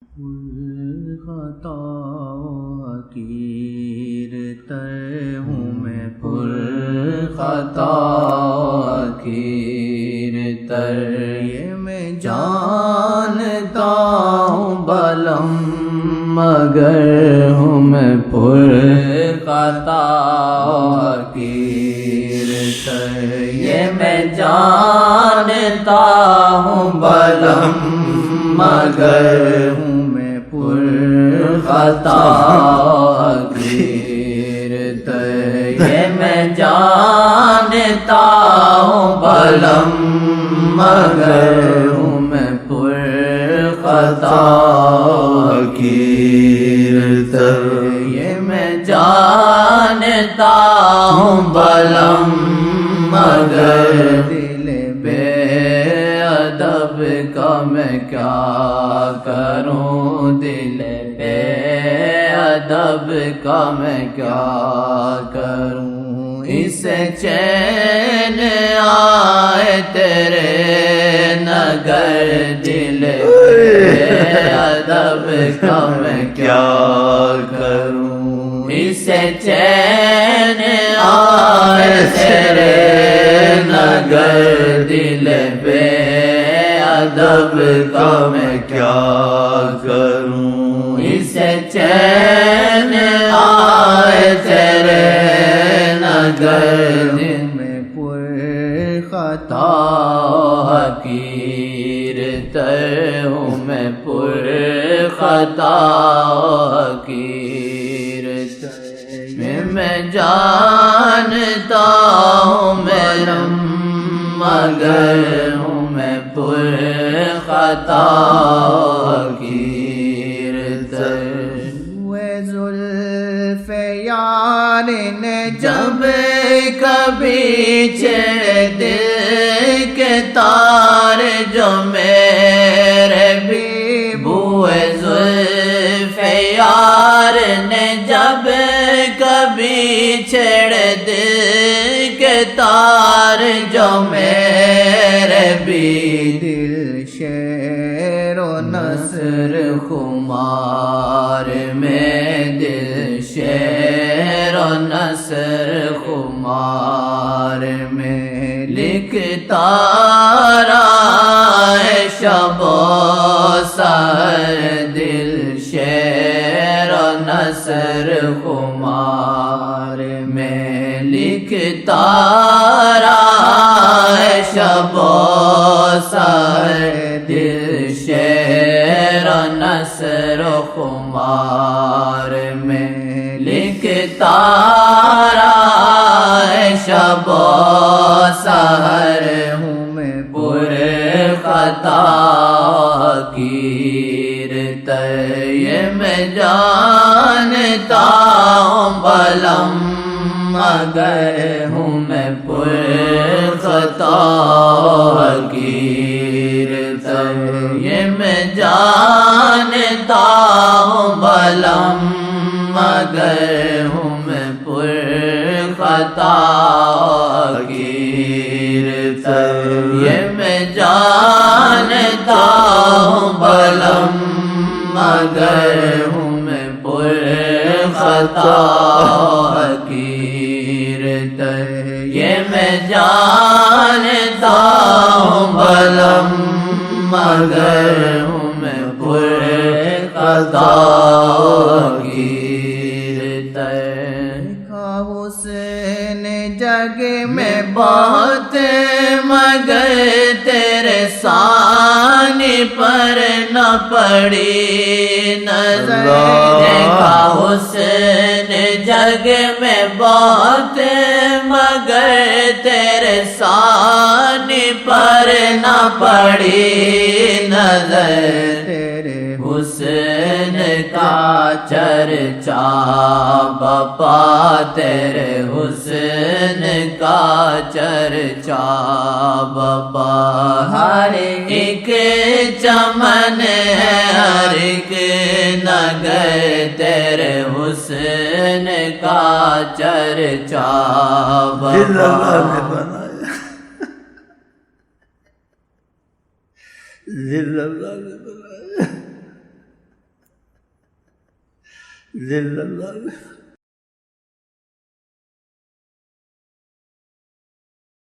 خطا حقیر تر ہوں میں، پر خطا حقیر تر یہ میں جانتا ہوں بلم، مگر ہوں میں پر خطا حقیر تر یہ میں جانتا ہوں بلم، مگر ہوں میں پر خطا حقیر تر یہ میں جانتا ہوں بلم، مگر ہوں میں پر خطا حقیر تر یہ میں جانتا ہوں بلم، مگر دل بے ادب کا میں کیا کروں، دل بے ادب کا میں کیا کروں، اسے چین آئے تیرے نگر، دل بے ادب کا میں کیا کروں، اسے چین آئے تیرے نگر، دل بے ادب کا میں کیا کروں، اسے چین آئے تیرے نگر، دل میں پر خطا حقیر تر ہوں میں، پر خطا حقیر تر میں جانتا ہوں میرم، مگر ہوں میں پر خطا حقیر تر ہوئے زلف یار نے جب کبھی چھیڑے دل کے تار، جو میرے بھی بوئے زلف یار نے جب کبھی چھیڑے دل کے تار، جو میرے بھی دل شیر و نثر خمار میں، دل شیر و نثر خمار میں لکھتا رہا ہے شب و سحر، دل شیر و نثر خمار میں لکھتا رہا ہے شب و سحر، دل شیر و نثر خمار میں لکھتا رہا ہے شب و سحر، ہوں میں پر خطا حقیر تر یہ میں جانتا ہوں بلم، مگر ہوں میں پر خطا حقیر تر یہ میں جانتا ہوں بلم، مگر ہوں میں پر خطا حقیر تر یہ میں جانتا ہوں بلم، مگر ہوں میں پر خطا حقیر تر یہ میں جانتا ہوں بلم، مگر ہوں میں پر خطا حقیر تر حسن جگ میں بہت، مگر تیرے ثانی پر نہ پڑی نظر، دیکھا حسن جگ میں بہت، مگر تیرے ثانی پر نہ پڑی نظر، تیرے حسن کا چرچا بپا، تیرے حسن کا چرچا بپا، ہر ایک چمن ہے ہر ایک نگر، تیرے حسن کا چرچا بپا، دل اللہ نے بنایا زل اللہ